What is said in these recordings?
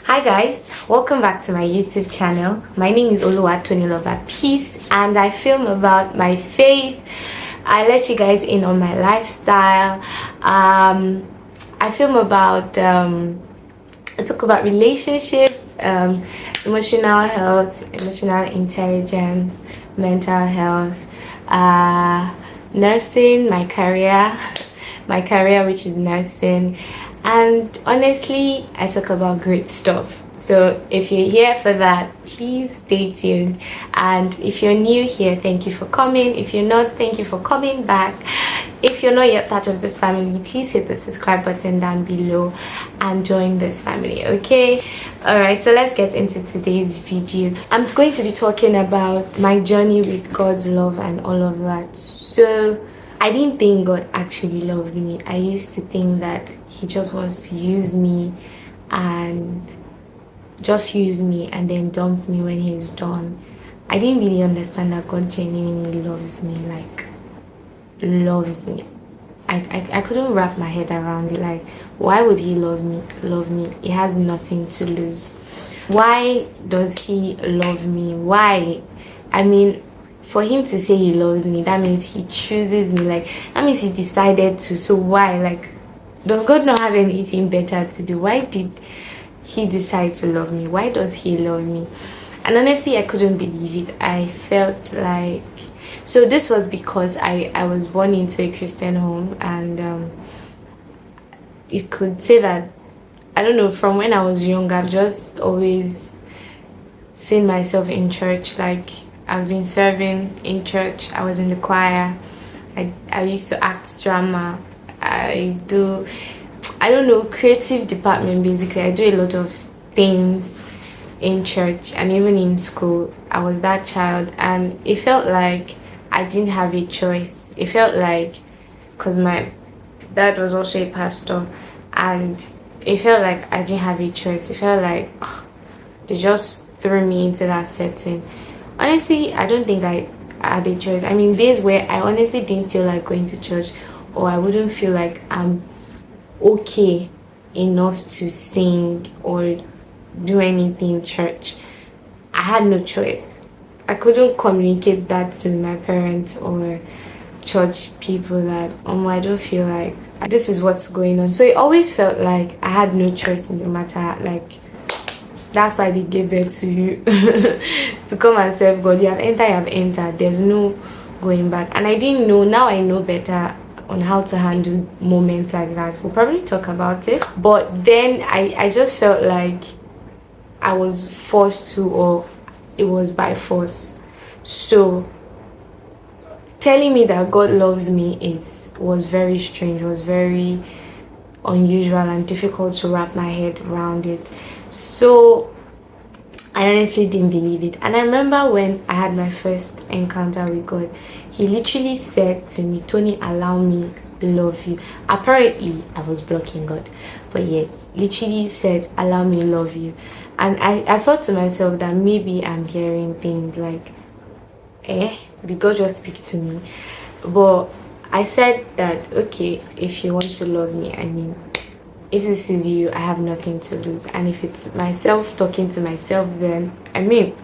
Hi guys, welcome back to my YouTube channel. My name is Oluwatoni Lover Peace and I film about my faith. I let you guys in on my lifestyle. I film about I talk about relationships, emotional health, emotional intelligence, mental health, nursing, my career, which is nursing, and honestly, I talk about great stuff. So if you're here for that, please stay tuned. And if you're new here, thank you for coming. If you're not, thank you for coming back. If you're not yet part of this family, please hit the subscribe button down below and join this family, okay? All right, so let's get into today's video. I'm going to be talking about my journey with God's love and all of that. So I didn't think God actually loved me. I used to think that he just wants to use me and then dump me when he's done. I didn't really understand that God genuinely loves me, like loves me. I couldn't wrap my head around it. Like, why would he love me? He has nothing to lose. Why does he love me? Why? I mean, for him to say he loves me, that means he chooses me. Like, that means he decided to. So why? Like, does God not have anything better to do? Why did he decide to love me? Why does he love me? And honestly, I couldn't believe it. I felt like, so this was because I was born into a Christian home, and you could say that, I don't know, from when I was young, I've just always seen myself in church. Like, I've been serving in church. I was in the choir. I used to act drama. I don't know, creative department basically. I do a lot of things in church and even in school. I was that child, and it felt like I didn't have a choice. It felt like, because my dad was also a pastor, and it felt like I didn't have a choice. It felt like they just threw me into that setting. Honestly, I don't think I had a choice. I mean, days where I honestly didn't feel like going to church, or I wouldn't feel like I'm okay enough to sing or do anything in church, I had no choice. I couldn't communicate that to my parents or church people that I don't feel like this is what's going on. So it always felt like I had no choice in the matter. Like, that's why they gave birth to you to come and serve God. You have entered. There's no going back. And I didn't know. Now I know better on how to handle moments like that. We'll probably talk about it. But then I just felt like I was forced to, or it was by force. So telling me that God loves me was very strange. It was very unusual and difficult to wrap my head around it. So I honestly didn't believe it. And I remember when I had my first encounter with God, he literally said to me, "Tony, allow me love you." Apparently I was blocking God, but yeah, literally said, "Allow me love you." And I thought to myself that maybe I'm hearing things like, did God just speak to me? But I said that, okay, if you want to love me, I mean, if this is you, I have nothing to lose. And if it's myself talking to myself, then I mean,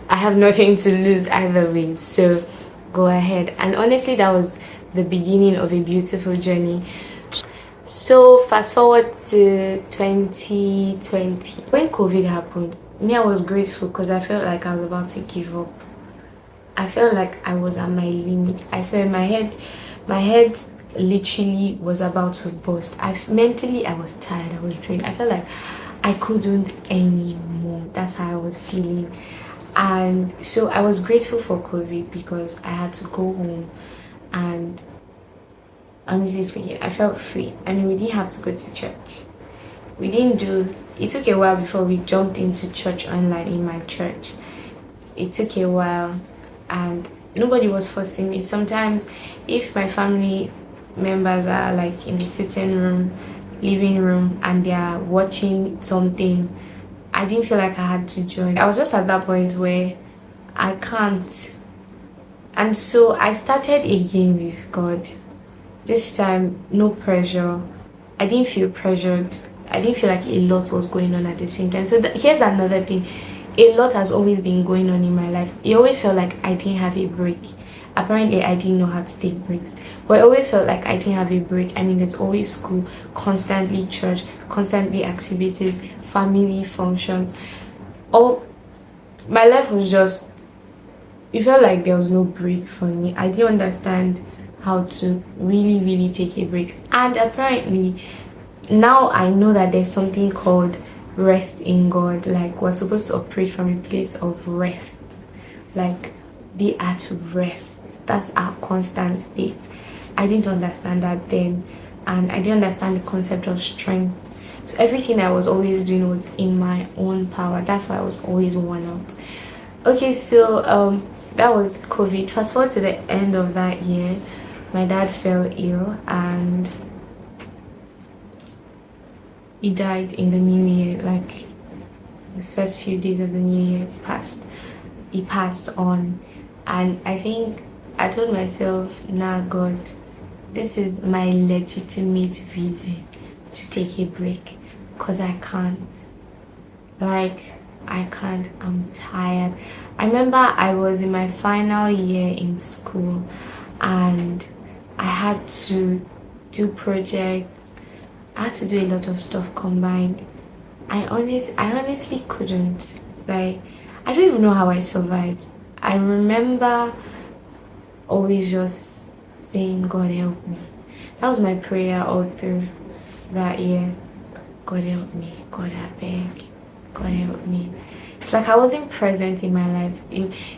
I have nothing to lose either way. So go ahead. And honestly, that was the beginning of a beautiful journey. So fast forward to 2020. When COVID happened, I was grateful because I felt like I was about to give up. I felt like I was at my limit. I saw in my head literally was about to burst. Mentally, I was tired. I was drained. I felt like I couldn't anymore. That's how I was feeling. And so I was grateful for COVID because I had to go home, and honestly speaking, I felt free. I mean, we didn't have to go to church. It took a while before we jumped into church online in my church. It took a while, and nobody was forcing me. Sometimes if my family members are like in the sitting room, living room, and they are watching something, I didn't feel like I had to join. I was just at that point where I can't. And so I started again with God. This time, no pressure. I didn't feel pressured. I didn't feel like a lot was going on at the same time. So here's another thing. A lot has always been going on in my life. It always felt like I didn't have a break. Apparently, I didn't know how to take breaks. But I always felt like I didn't have a break. I mean, there's always school, constantly church, constantly activities, family functions. All my life was just, it felt like there was no break for me. I didn't understand how to really, really take a break. And apparently, now I know that there's something called rest in God. Like, we're supposed to operate from a place of rest. Like, be at rest. That's our constant state. I didn't understand that then, and I didn't understand the concept of strength. So everything I was always doing was in my own power. That's why I was always worn out. Okay, so that was COVID. Fast forward to the end of that year, my dad fell ill and he died in the new year. Like, the first few days of the new year he passed on. And I think I told myself, nah, God, this is my legitimate reason to take a break, because I can't. Like, I can't. I'm tired. I remember I was in my final year in school and I had to do projects. I had to do a lot of stuff combined. I honestly couldn't. Like, I don't even know how I survived. I remember always just saying, God help me. That was my prayer all through that year. God help me. God, I beg. God help me. It's like I wasn't present in my life.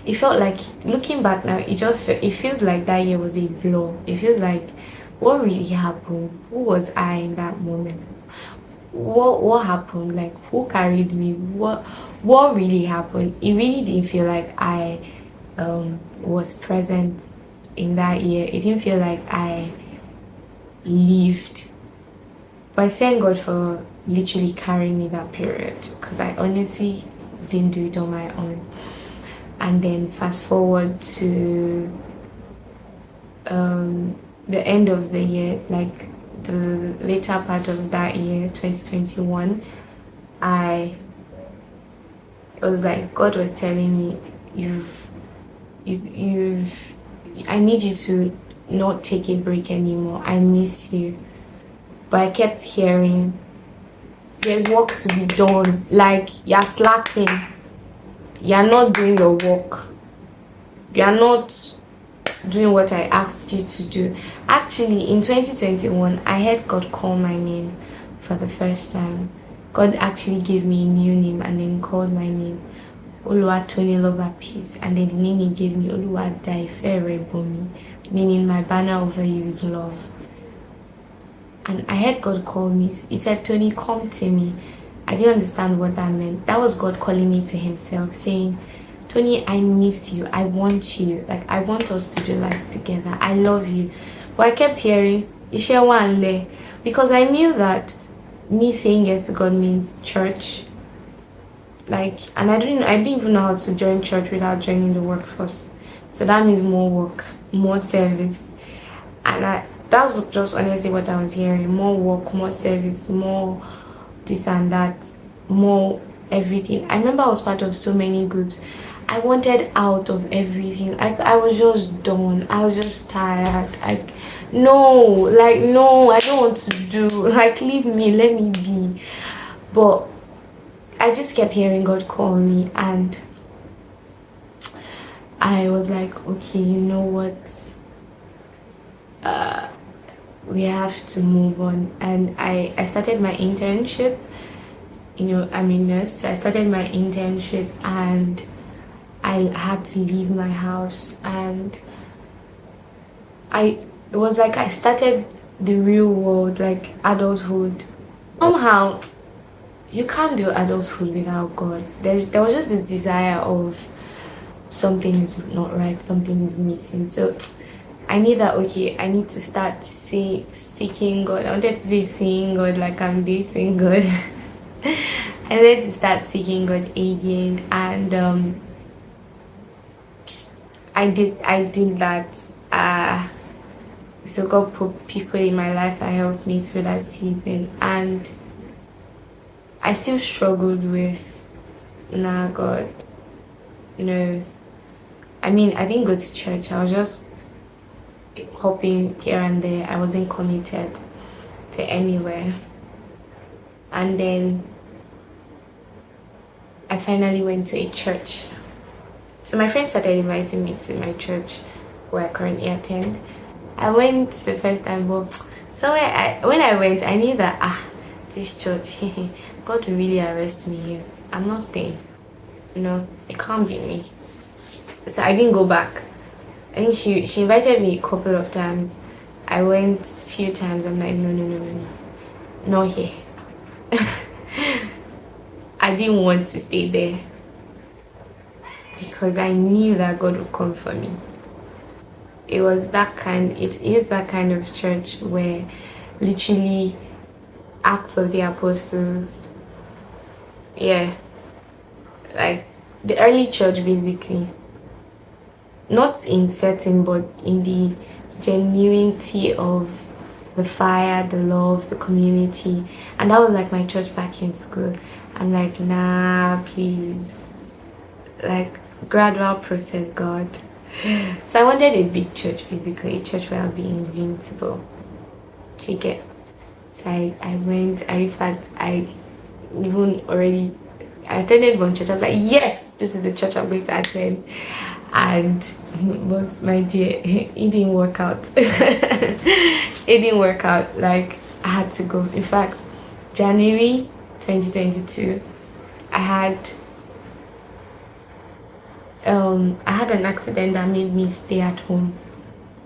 It felt like, looking back now, it feels like that year was a blur. It feels like, what really happened? Who was I in that moment? What happened? Like, who carried me? What really happened? It really didn't feel like I was present in that year. It didn't feel like I lived. But I thank God for literally carrying me that period, because I honestly didn't do it on my own. And then fast forward to the end of the year, like the later part of that year, 2021, it was like God was telling me, I need you to not take a break anymore. I miss you. But I kept hearing, there's work to be done. Like, you're slacking. You're not doing your work. You're not doing what I asked you to do. Actually, in 2021, I heard God call my name for the first time. God actually gave me a new name and then called my name, Oluwatoni Lover Peace. And then the name he gave me, Oluwadaife Bomi, meaning my banner over you is love. And I heard God call me. He said, Tony, come to me. I didn't understand what that meant. That was God calling me to himself, saying, Tony, I miss you. I want you. Like, I want us to do life together. I love you. But I kept hearing, Ishewanle, because I knew that me saying yes to God means church. Like, and I didn't even know how to join church without joining the workforce. So that means more work, more service. And that was just honestly what I was hearing. More work, more service, more this and that, more everything. I remember I was part of so many groups. I wanted out of everything. I was just done. I was just tired. No, I don't want to do. Like, leave me, let me be. But I just kept hearing God call me, and I was like, okay, you know what? We have to move on. And I started my internship. I'm a nurse, so I started my internship and I had to leave my house, and it was like I started the real world, like adulthood. Somehow you can't do adulthood without God. There was just this desire of something is not right, something is missing. So I knew that, okay, I need to start seeking God. I wanted to say seeing God like I'm dating God. I wanted to start seeking God again, and I did that. So God put people in my life that helped me through that season, and I still struggled with, nah, God, no. I mean, I didn't go to church. I was just hopping here and there. I wasn't committed to anywhere. And then I finally went to a church. So my friends started inviting me to my church where I currently attend. I went the first time, but when I went, I knew that this church, God will really arrest me here. I'm not staying. It can't be me. So I didn't go back. I think she invited me a couple of times. I went a few times. I'm like, no, not here. I didn't want to stay there because I knew that God would come for me. It is that kind of church where literally Acts of the Apostles, yeah, like the early church basically, not in setting but in the genuinity of the fire, the love, the community. And that was like my church back in school. I'm like, nah, please, like gradual process, God. So I wanted a big church, basically a church where I'll be invincible. So I went. In fact, I attended one church. I was like, yes, this is the church I'm going to attend. And but my dear, it didn't work out. It didn't work out. Like, I had to go. In fact, January 2022, I had an accident that made me stay at home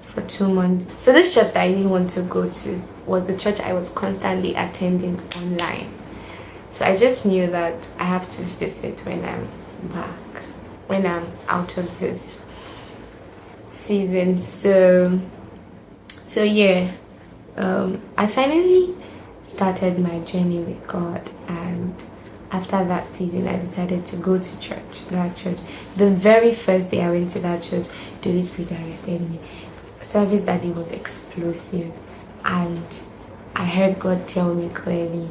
for 2 months. So this church that I didn't want to go to was the church I was constantly attending online. So I just knew that I have to visit when I'm back, when I'm out of this season. So yeah, I finally started my journey with God, and after that season I decided to go to that church. The very first day I went to that church, the Holy Spirit arrested me. Service that day was explosive, and I heard God tell me clearly.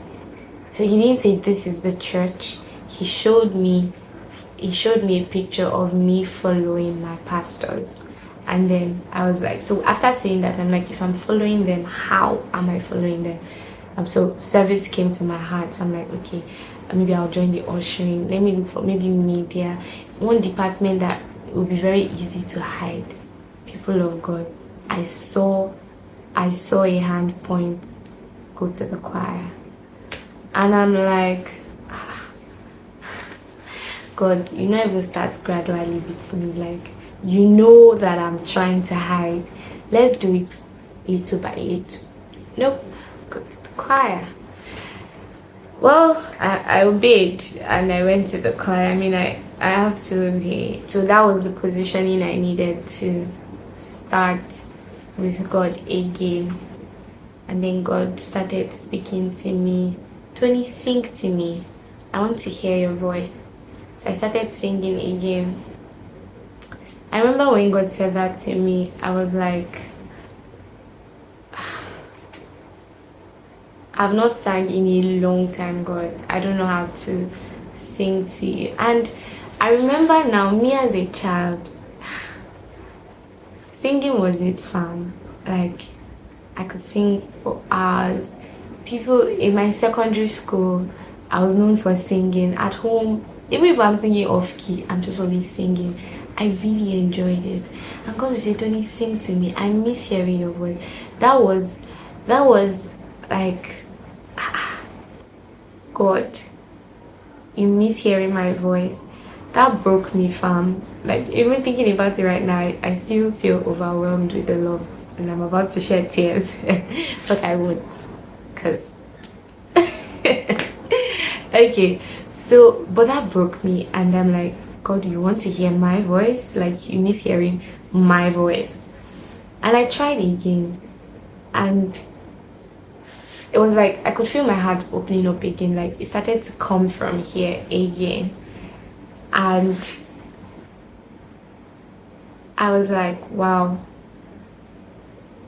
So he didn't say this is the church. He showed me a picture of me following my pastors. And then I was like, so after saying that, I'm like, if I'm following them, how am I following them? So service came to my heart. So I'm like, okay, maybe I'll join the ushering. Let me look for maybe media, one department that will be very easy to hide. People of God, I saw a hand point, go to the choir, and I'm like, God, you know, even starts gradually with me. Like, you know that I'm trying to hide. Let's do it little by little. Nope, go to the choir. Well, I obeyed and I went to the choir. I mean, I have to obey. So that was the positioning I needed to start with God again. And then God started speaking to me. Tony, sing to me. I want to hear your voice. So I started singing again. I remember when God said that to me, I was like, I've not sang in a long time, God. I don't know how to sing to you. And I remember now, me as a child, singing was it fun. Like, I could sing for hours. People in my secondary school, I was known for singing. At home, even if I'm singing off key, I'm just always singing. I really enjoyed it. And God would say, Tony, sing to me. I miss hearing your voice. That was like, God, you miss hearing my voice. That broke me, fam. Like, even thinking about it right now, I still feel overwhelmed with the love, and I'm about to shed tears. But I won't, because okay, so but that broke me, and I'm like, God, you want to hear my voice? Like, you miss hearing my voice. And I tried again, and it was like I could feel my heart opening up again. Like, it started to come from here again, and I was like, wow.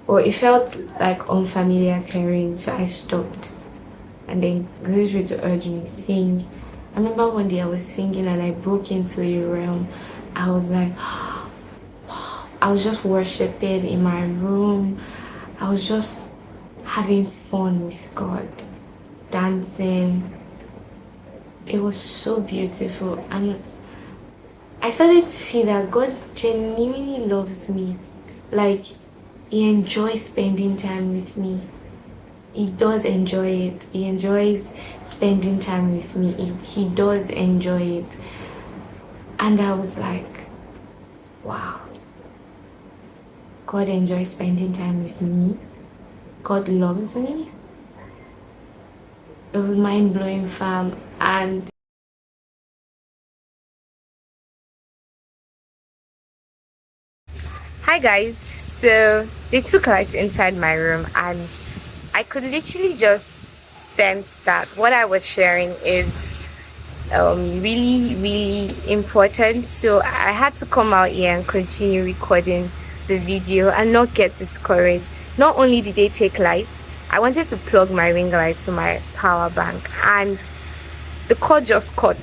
Well, it felt like unfamiliar terrain, so I stopped. and then the Holy Spirit to urge me, sing. I remember one day I was singing and I broke into a realm. I was like, I was just worshiping in my room. I was just having fun with God, dancing. It was so beautiful, and I started to see that God genuinely loves me. Like, He enjoys spending time with me. He does enjoy it. He enjoys spending time with me. He does enjoy it. And I was like, wow. God enjoys spending time with me. God loves me. It was mind-blowing, fam. And hi guys, so they took light inside my room and I could literally just sense that what I was sharing is really important. So I had to come out here and continue recording the video and not get discouraged. Not only did they take light, I wanted to plug my ring light to my power bank and the cord just cut.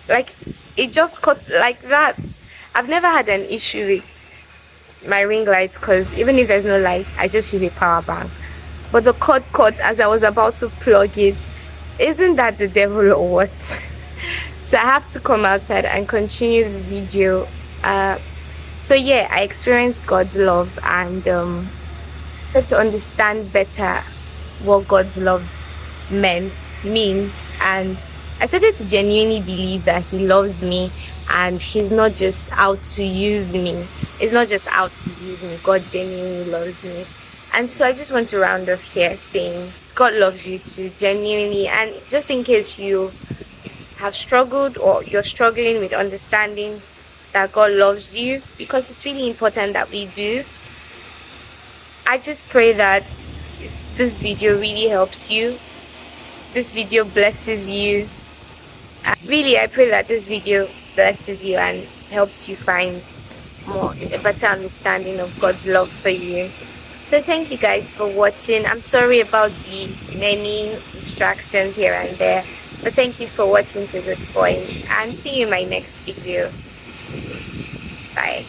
Like, it just cut like that. I've never had an issue with my ring lights because even if there's no light, I just use a power bank. But the cord cut as I was about to plug it. Isn't that the devil or what? So I have to come outside and continue the video. So yeah, I experienced God's love and got to understand better what God's love means, and I started to genuinely believe that He loves me and He's not just out to use me. He's not just out to use me. God genuinely loves me. And so I just want to round off here saying God loves you too, genuinely. And just in case you have struggled or you're struggling with understanding that God loves you, because it's really important that we do, I just pray that this video really helps you. This video blesses you. Really, I pray that this video blesses you and helps you find a better understanding of God's love for you. So thank you guys for watching. I'm sorry about the many distractions here and there, but thank you for watching to this point, and see you in my next video. Bye.